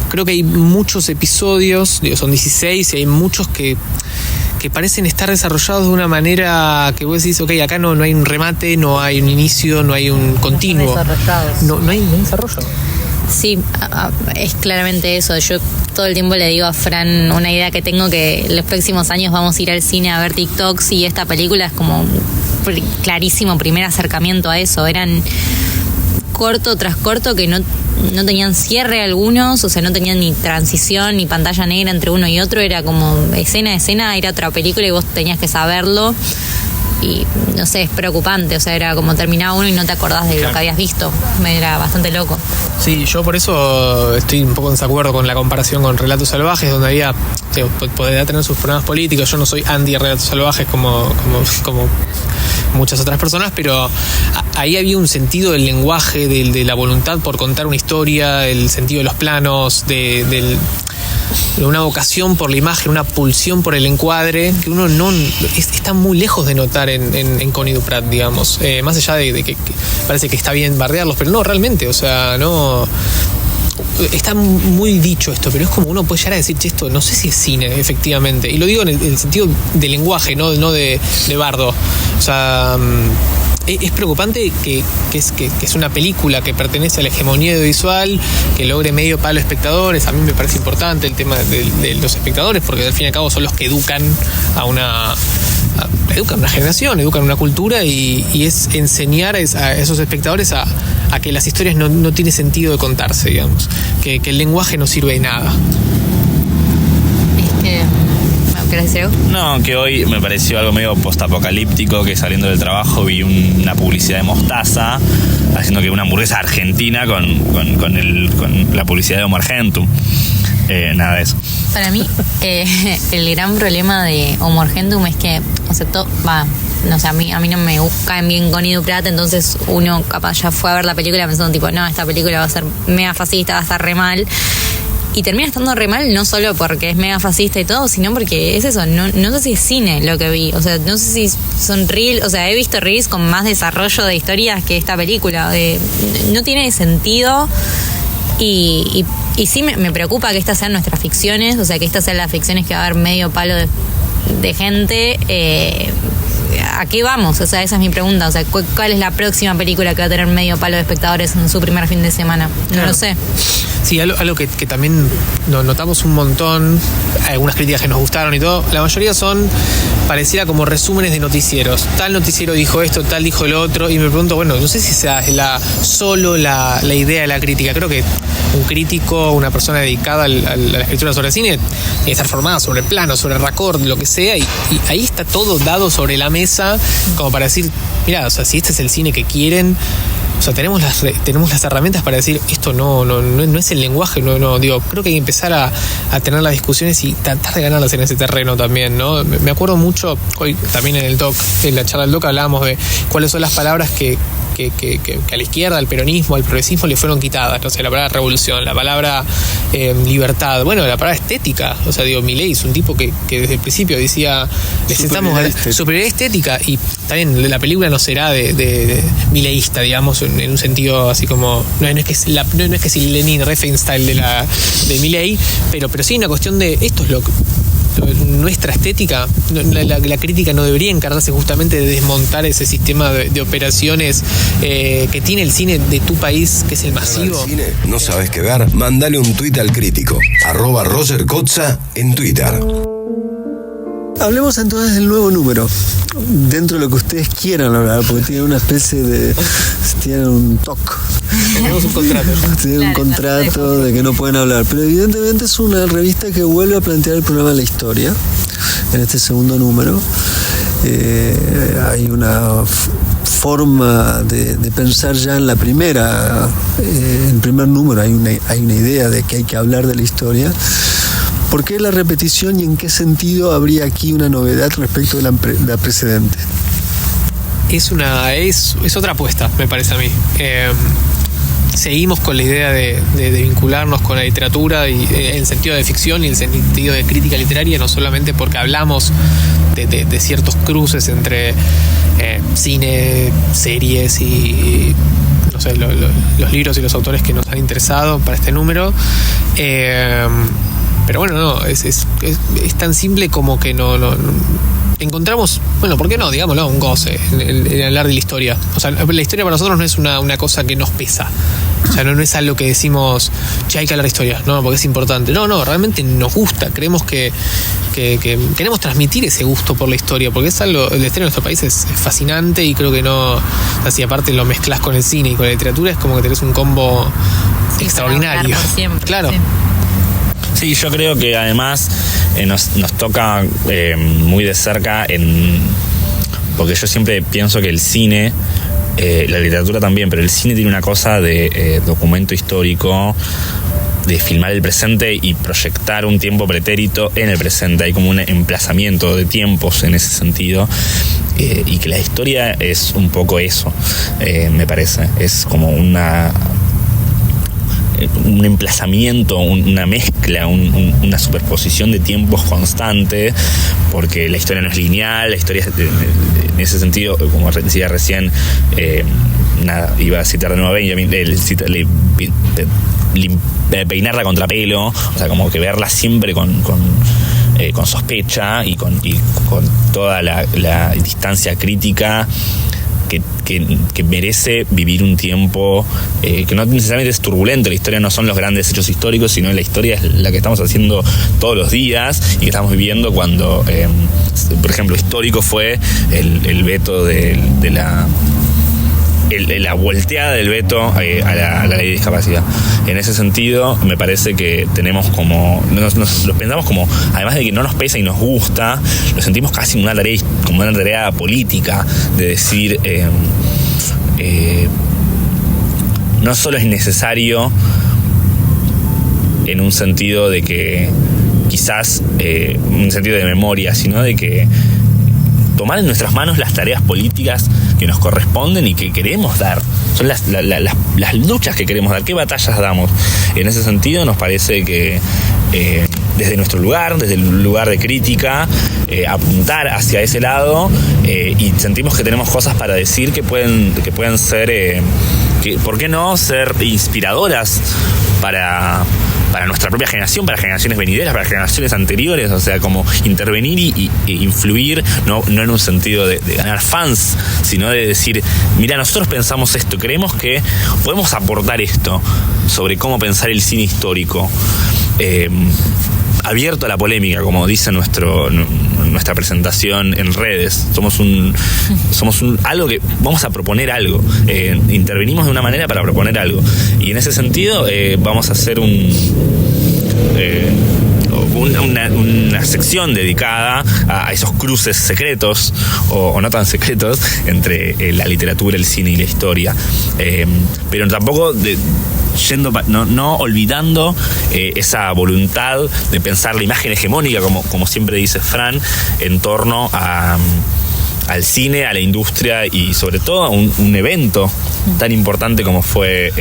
Creo que hay muchos episodios, son 16, y hay muchos que parecen estar desarrollados de una manera que vos decís, ok, acá no hay un remate, no hay un inicio, no hay un continuo. No hay un desarrollo. Sí, es claramente eso. Yo todo el tiempo le digo a Fran una idea que tengo, que los próximos años vamos a ir al cine a ver TikToks, y esta película es como clarísimo primer acercamiento a eso. Eran corto tras corto que no tenían cierre algunos, o sea, no tenían ni transición ni pantalla negra entre uno y otro, era como escena a escena, era otra película y vos tenías que saberlo. Y no sé, es preocupante, o sea, era como terminaba uno y no te acordás de lo que habías visto. Era bastante loco. Sí, yo por eso estoy un poco en desacuerdo con la comparación con Relatos Salvajes, donde había, podría tener sus problemas políticos. Yo no soy anti Relatos Salvajes como muchas otras personas, pero ahí había un sentido del lenguaje, de la voluntad por contar una historia, el sentido de los planos, una vocación por la imagen, una pulsión por el encuadre, que uno no está muy lejos de notar en Connie Duprat, digamos. Más allá de que parece que está bien bardearlos, pero no, realmente, o sea, no... Está muy dicho esto, pero es como uno puede llegar a decir, che, esto no sé si es cine, efectivamente. Y lo digo en el sentido de lenguaje, no de bardo. O sea... Es preocupante que es una película que pertenece a la hegemonía audiovisual, que logre medio palo de espectadores. A mí me parece importante el tema de los espectadores, porque al fin y al cabo son los que educan educan una generación, educan una cultura, y es enseñar a esos espectadores a que las historias no tiene sentido de contarse, digamos, que el lenguaje no sirve de nada. ¿Querés decir algo? No, que hoy me pareció algo medio postapocalíptico, que saliendo del trabajo vi una publicidad de mostaza haciendo que una hamburguesa argentina con la publicidad de Homo Argentum. Nada de eso. Para mí, el gran problema de Homo Argentum es que, o sea, no sé, a mí no me caen bien Connie Duprat, entonces uno capaz ya fue a ver la película pensando tipo, no, esta película va a ser mega fascista, va a estar re mal. Y termina estando re mal, no solo porque es mega fascista y todo, sino porque es eso, no sé si es cine lo que vi, o sea, no sé si son reels, o sea, he visto reels con más desarrollo de historias que esta película, no tiene sentido, y sí me preocupa que estas sean nuestras ficciones, o sea, que estas sean las ficciones que va a haber medio palo de gente. ¿A qué vamos? O sea, esa es mi pregunta. O sea, ¿cuál es la próxima película que va a tener medio palo de espectadores en su primer fin de semana? No lo sé. Sí, algo que también notamos un montón, algunas críticas que nos gustaron y todo, la mayoría pareciera como resúmenes de noticieros. Tal noticiero dijo esto, tal dijo el otro, y me pregunto, bueno, no sé si sea solo la idea de la crítica. Creo que un crítico, una persona dedicada a la escritura sobre cine, tiene que estar formada sobre el plano, sobre el raccord, lo que sea, y ahí está todo dado sobre la mesa como para decir, mira, o sea, si este es el cine que quieren, o sea, tenemos las herramientas para decir esto no es el lenguaje, digo, creo que hay que empezar a tener las discusiones y tratar de ganarlas en ese terreno también, ¿no? Me acuerdo mucho, hoy también en la charla del doc hablábamos de cuáles son las palabras que a la izquierda, al peronismo, al progresismo le fueron quitadas, no sé, la palabra revolución, la palabra libertad, bueno, la palabra estética, o sea, digo, Milei es un tipo que desde el principio decía, necesitamos superioridad estética, y también la película no será de mileísta, digamos, en un sentido así como, no es que si Lenin Riefenstahl de Milei, pero sí una cuestión de esto es nuestra estética. La crítica no debería encargarse justamente de desmontar ese sistema de operaciones que tiene el cine de tu país, que es el masivo. ¿Cine? ¿No sabes qué ver? Mándale un tuit al crítico, @Roger Kotza en Twitter. Hablemos entonces del nuevo número, dentro de lo que ustedes quieran hablar, porque tienen una especie de... tienen un TOC. Tenemos un contrato. Tienen un contrato de que no pueden hablar, pero evidentemente es una revista que vuelve a plantear el problema de la historia, en este segundo número. Hay una forma de pensar ya en en el primer número, hay una idea de que hay que hablar de la historia. ¿Por qué la repetición y en qué sentido habría aquí una novedad respecto de la precedente? Es otra apuesta, me parece a mí. Seguimos con la idea de vincularnos con la literatura, y el sentido de ficción y el sentido de crítica literaria, no solamente porque hablamos de ciertos cruces entre cine, series y no sé, los libros y los autores que nos han interesado para este número. Pero bueno, no, es tan simple como que no encontramos, bueno, ¿por qué no? Digámoslo, un goce en hablar de la historia. O sea, la historia para nosotros no es una cosa que nos pesa. O sea, no es algo que decimos, che, hay que hablar de historia, no, porque es importante. No, realmente nos gusta. Creemos que queremos transmitir ese gusto por la historia, porque es algo, la historia de nuestro país es fascinante, y creo que no, así aparte lo mezclas con el cine y con la literatura, es como que tenés un combo extraordinario. Por siempre, claro. Sí. Sí, yo creo que además nos toca muy de cerca, porque yo siempre pienso que el cine, la literatura también, pero el cine tiene una cosa de documento histórico, de filmar el presente y proyectar un tiempo pretérito en el presente. Hay como un emplazamiento de tiempos en ese sentido, y que la historia es un poco eso, me parece. Es como una... un emplazamiento, una mezcla, una superposición de tiempos constante, porque la historia no es lineal, la historia en ese sentido, como decía recién, iba a citar de nuevo a Benjamin, peinarla contrapelo, o sea, como que verla siempre con sospecha y con toda la distancia crítica que merece vivir un tiempo que no necesariamente es turbulento. La historia no son los grandes hechos históricos, sino la historia es la que estamos haciendo todos los días y que estamos viviendo cuando, por ejemplo, histórico fue el veto de la volteada del veto a la ley de discapacidad. En ese sentido, me parece que tenemos como, lo pensamos como, además de que no nos pesa y nos gusta, lo sentimos casi como una tarea política, de decir, no solo es necesario en un sentido de que quizás, un sentido de memoria, sino de que tomar en nuestras manos las tareas políticas que nos corresponden y que queremos dar. Son las luchas que queremos dar, qué batallas damos. En ese sentido nos parece que desde nuestro lugar, desde el lugar de crítica, apuntar hacia ese lado, y sentimos que tenemos cosas para decir que pueden ser, ¿por qué no ser inspiradoras para nuestra propia generación, para generaciones venideras, para generaciones anteriores? O sea, como intervenir y influir, no en un sentido de ganar fans, sino de decir, mira, nosotros pensamos esto, creemos que podemos aportar esto sobre cómo pensar el cine histórico, abierto a la polémica, como dice nuestra presentación en redes. Somos algo que vamos a proponer algo, intervenimos de una manera para proponer algo, y en ese sentido vamos a hacer una sección dedicada a esos cruces secretos o no tan secretos entre la literatura, el cine y la historia, pero tampoco no olvidando esa voluntad de pensar la imagen hegemónica, como siempre dice Fran, en torno al cine, a la industria y sobre todo a un evento tan importante como fue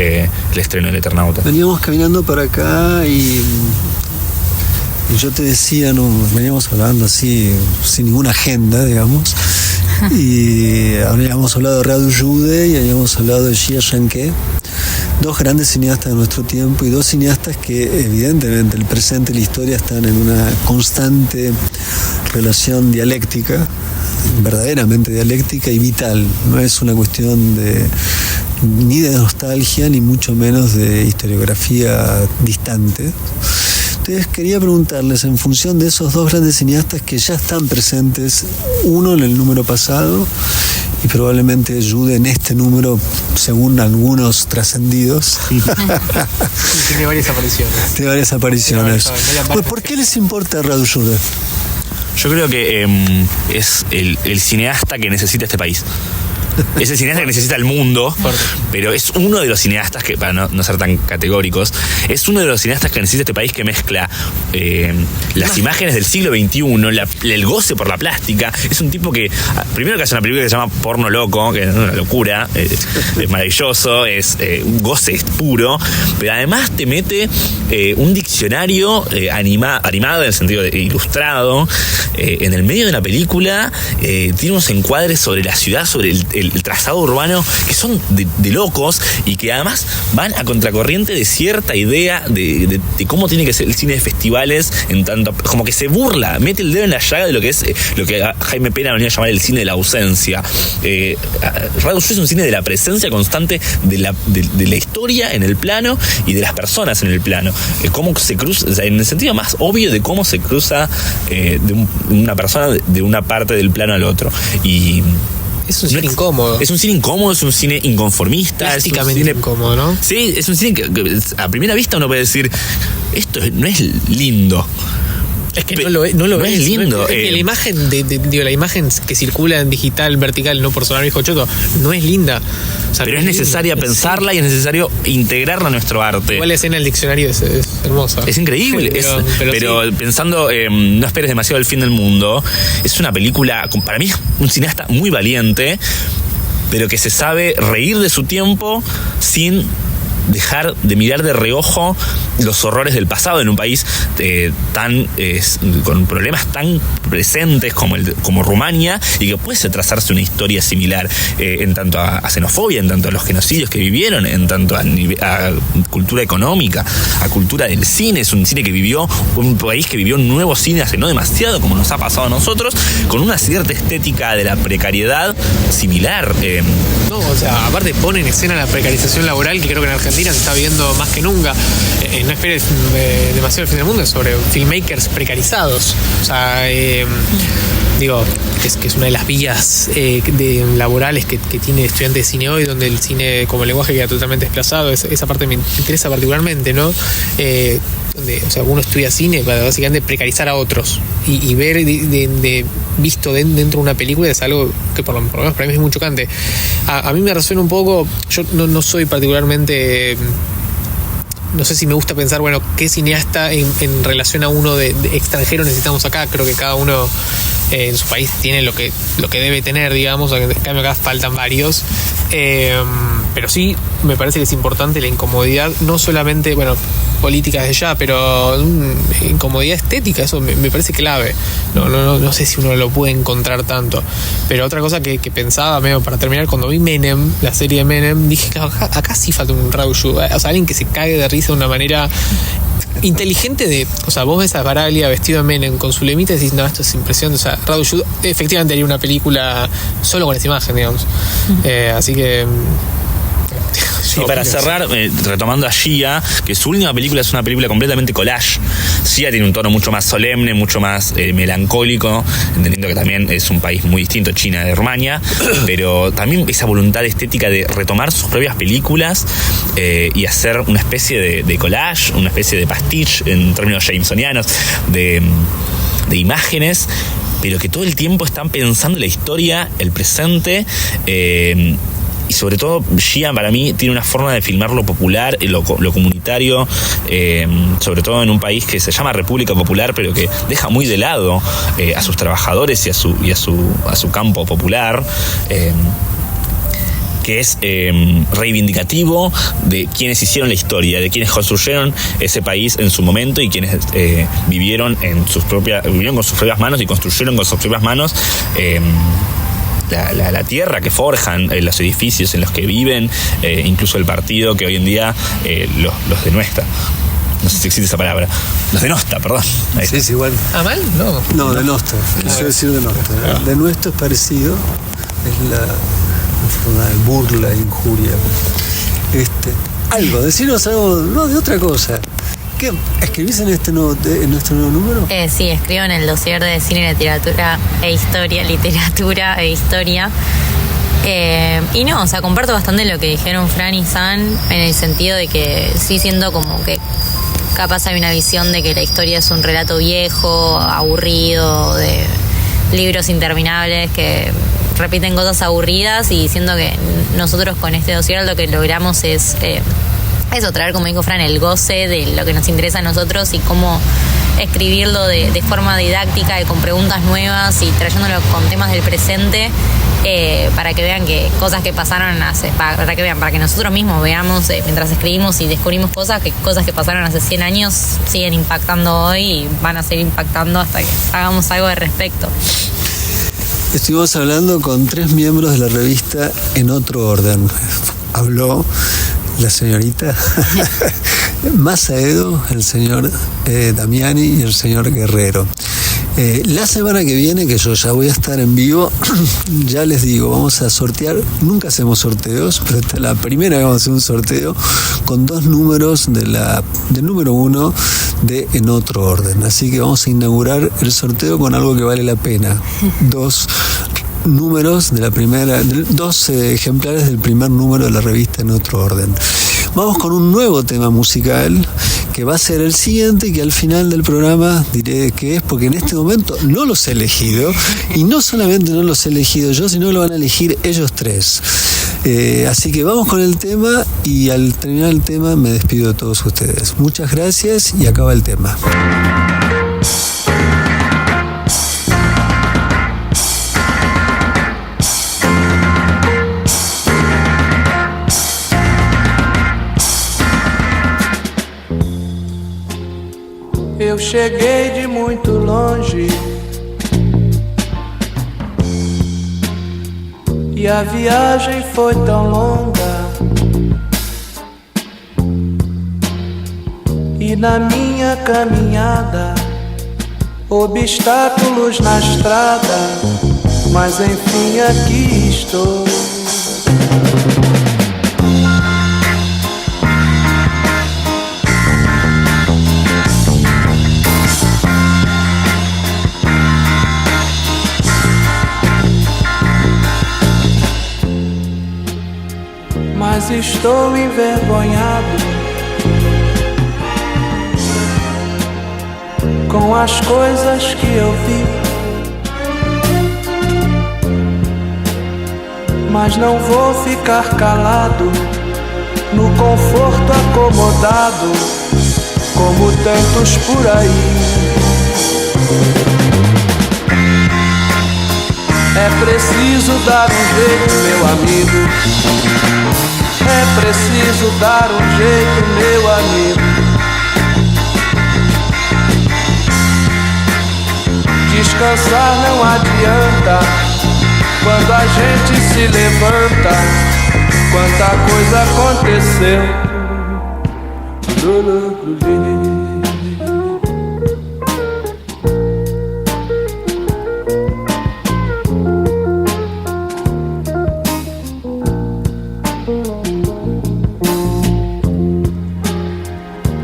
el estreno del Eternauta. Veníamos caminando para acá y yo te decía, veníamos hablando así, sin ninguna agenda, digamos, y habíamos hablado de Radu Jude y habíamos hablado de Jia Shanke, dos grandes cineastas de nuestro tiempo y dos cineastas que evidentemente el presente y la historia están en una constante relación dialéctica, verdaderamente dialéctica y vital. No es una cuestión ni de nostalgia ni mucho menos de historiografía distante. Entonces quería preguntarles, en función de esos dos grandes cineastas que ya están presentes, uno en el número pasado y probablemente Jude en este número, según algunos trascendidos. Tiene varias apariciones. Pues, ¿por qué les importa Radu Jude? Yo creo que es el cineasta que necesita este país. Es el cineasta que necesita el mundo, pero es uno de los cineastas que, para no ser tan categóricos, es uno de los cineastas que necesita este país, que mezcla las imágenes del siglo XXI, el goce por la plástica. Es un tipo que, primero, que hace una película que se llama Porno Loco, que es una locura, es maravilloso, es un goce puro, pero además te mete un diccionario animado en el sentido de ilustrado, en el medio de la película. Tiene unos encuadres sobre la ciudad, sobre el trazado urbano, que son de locos y que además van a contracorriente de cierta idea de cómo tiene que ser el cine de festivales, en tanto como que se burla, mete el dedo en la llaga de lo que es lo que Jaime Pena venía a llamar el cine de la ausencia. Radu Jude es un cine de la presencia constante de la historia en el plano y de las personas en el plano, cómo se cruza, o sea, en el sentido más obvio de cómo se cruza una persona de una parte del plano al otro. Y es un cine incómodo. Es un cine incómodo, es un cine inconformista. Plásticamente incómodo, ¿no? Sí, es un cine que a primera vista uno puede decir, esto no es lindo. Es que no lo es lindo. Es que la imagen la imagen que circula en digital, vertical, no por sonar viejo choto, no es linda. O sea, pero es necesaria pensarla, sí, y es necesario integrarla a nuestro arte. Igual la escena del diccionario es hermosa. Es increíble. Pero sí, pensando, no esperes demasiado el fin del mundo, es una película, para mí, un cineasta muy valiente, pero que se sabe reír de su tiempo sin dejar de mirar de reojo los horrores del pasado en un país con problemas tan presentes como Rumania, y que puede trazarse una historia similar en tanto a xenofobia, en tanto a los genocidios que vivieron, en tanto a cultura económica, a cultura del cine. Es un cine que vivió, un país que vivió un nuevo cine hace no demasiado, como nos ha pasado a nosotros, con una cierta estética de la precariedad similar. No, o sea, aparte pone en escena la precarización laboral, que creo que en Argentina se está viendo más que nunca. No esperes demasiado el fin del mundo, es sobre filmmakers precarizados. O sea, digo, que es una de las vías laborales que tiene estudiante de cine hoy, donde el cine como lenguaje queda totalmente desplazado. Esa parte me interesa particularmente, ¿no? Donde, o sea, uno estudia cine para básicamente precarizar a otros y ver visto dentro de una película es algo que por lo menos para mí es muy chocante. A mí me resuena un poco. Yo no soy particularmente, no sé si me gusta pensar, bueno, qué cineasta en relación a uno de extranjero necesitamos acá. Creo que cada uno en su país tiene lo que debe tener, digamos. En cambio acá faltan varios. Pero sí me parece que es importante la incomodidad, no solamente, bueno, política desde ya, pero incomodidad estética, eso me parece clave. No sé si uno lo puede encontrar tanto. Pero otra cosa que pensaba, medio para terminar, cuando vi Menem, la serie de Menem, dije, acá sí falta un Rauyu, o sea, alguien que se cague de risa de una manera inteligente. O sea, vos ves a Baraglia vestido de Menem con su lemita y decís, no, esto es impresionante. O sea, Rauyu efectivamente haría una película solo con esa imagen, digamos. Así que... Sí, para cerrar, retomando a Gia, que su última película es una película completamente collage. Gia tiene un tono mucho más solemne, mucho más melancólico, entendiendo que también es un país muy distinto, China de Rumania, pero también esa voluntad estética de retomar sus propias películas y hacer una especie de collage, una especie de pastiche en términos jamesonianos de imágenes, pero que todo el tiempo están pensando en la historia, el presente. Y sobre todo, Gia para mí tiene una forma de filmar lo popular, lo comunitario, sobre todo en un país que se llama República Popular, pero que deja muy de lado a sus trabajadores y a su campo popular. Que es reivindicativo de quienes hicieron la historia, de quienes construyeron ese país en su momento y quienes vivieron con sus propias manos y construyeron con sus propias manos la tierra que forjan, los edificios en los que viven, incluso el partido que hoy en día los denuestra. No sé si existe esa palabra. Los denosta, perdón. Sí, es igual. ¿Ah, mal? No, denosta. Quiero decir denosta. Denuesto es parecido. Es la forma de burla, injuria. Decirnos algo, no, de otra cosa. ¿Qué escribís en este nuevo número? Sí, escribo en el dossier de cine, literatura e historia. Y no, o sea, comparto bastante lo que dijeron Fran y San, en el sentido de que sí siento como que capaz hay una visión de que la historia es un relato viejo, aburrido, de libros interminables que repiten cosas aburridas, y siento que nosotros con este dossier lo que logramos es eso, traer, como dijo Fran, el goce de lo que nos interesa a nosotros y cómo escribirlo de forma didáctica y con preguntas nuevas y trayéndolo con temas del presente, para que vean que cosas que pasaron para que nosotros mismos veamos mientras escribimos y descubrimos cosas que pasaron hace 100 años siguen impactando hoy y van a seguir impactando hasta que hagamos algo al respecto. Estuvimos hablando con 3 miembros de la revista En Otro Orden. Habló la señorita Masaedo, el señor Damiani y el señor Guerrero. La semana que viene, que yo ya voy a estar en vivo, ya les digo, vamos a sortear. Nunca hacemos sorteos, pero esta es la primera que vamos a hacer un sorteo con 2 números del número 1 de En Otro Orden. Así que vamos a inaugurar el sorteo con algo que vale la pena. 2 números de la primera, 2 ejemplares del primer número de la revista En Otro Orden. Vamos con un nuevo tema musical que va a ser el siguiente y que al final del programa diré qué es, porque en este momento no los he elegido, y no solamente no los he elegido yo, sino que lo van a elegir ellos 3. Así que vamos con el tema, y al terminar el tema me despido de todos ustedes. Muchas gracias y acaba el tema. cheguei de muito longe e a viagem foi tão longa. E na minha caminhada, obstáculos na estrada, mas enfim aqui estou. Mas estou envergonhado com as coisas que eu vi, mas não vou ficar calado no conforto acomodado como tantos por aí. É preciso dar um jeito, meu amigo. É preciso dar um jeito, meu amigo. Descansar não adianta quando a gente se levanta. Quanta coisa aconteceu.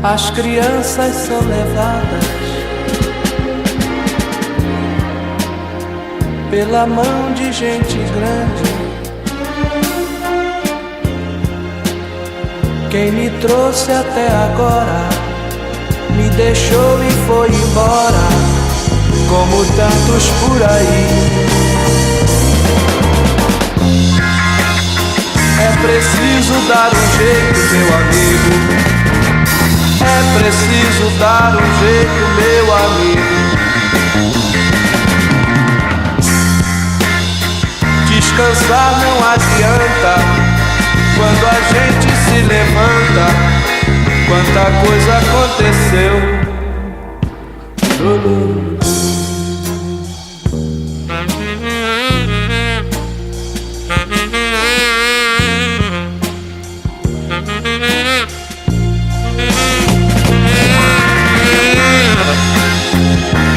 As crianças são levadas pela mão de gente grande. Quem me trouxe até agora me deixou e foi embora, como tantos por aí. É preciso dar um jeito, meu amigo. É preciso dar um jeito, meu amigo. Descansar não adianta quando a gente se levanta. Quanta coisa aconteceu.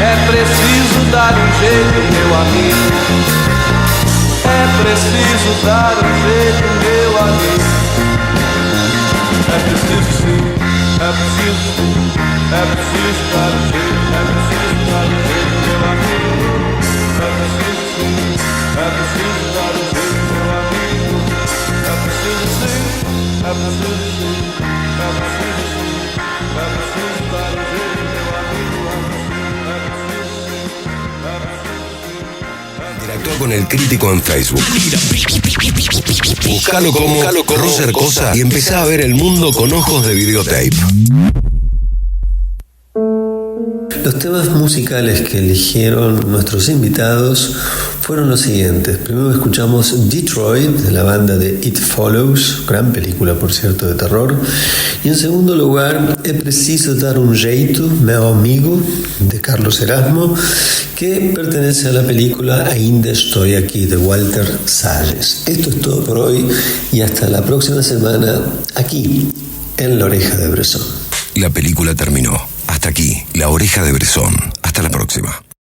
É preciso dar um jeito, meu amigo. É preciso dar um jeito, meu amigo. É preciso sim, é preciso sim. É preciso dar um jeito, é preciso dar um jeito, meu amigo. É preciso sim, é preciso dar um jeito, meu amigo. É preciso sim, é preciso sim. É preciso sim, é preciso dar um jeito, meu amigo. Interactúa con El Crítico en Facebook. Búscalo como Roger Cosa y empezá a ver el mundo con ojos de videotape. Los temas musicales que eligieron nuestros invitados fueron los siguientes. Primero escuchamos Detroit, de la banda de It Follows, gran película por cierto de terror. Y en segundo lugar, É Preciso Dar um Jeito, Meu Amigo, de Carlos Erasmo, que pertenece a la película Ainda Estoy Aquí, de Walter Salles. Esto es todo por hoy y hasta la próxima semana aquí en La Oreja de Bresson. La película terminó. Hasta aquí, La Oreja de Bresson. Hasta la próxima.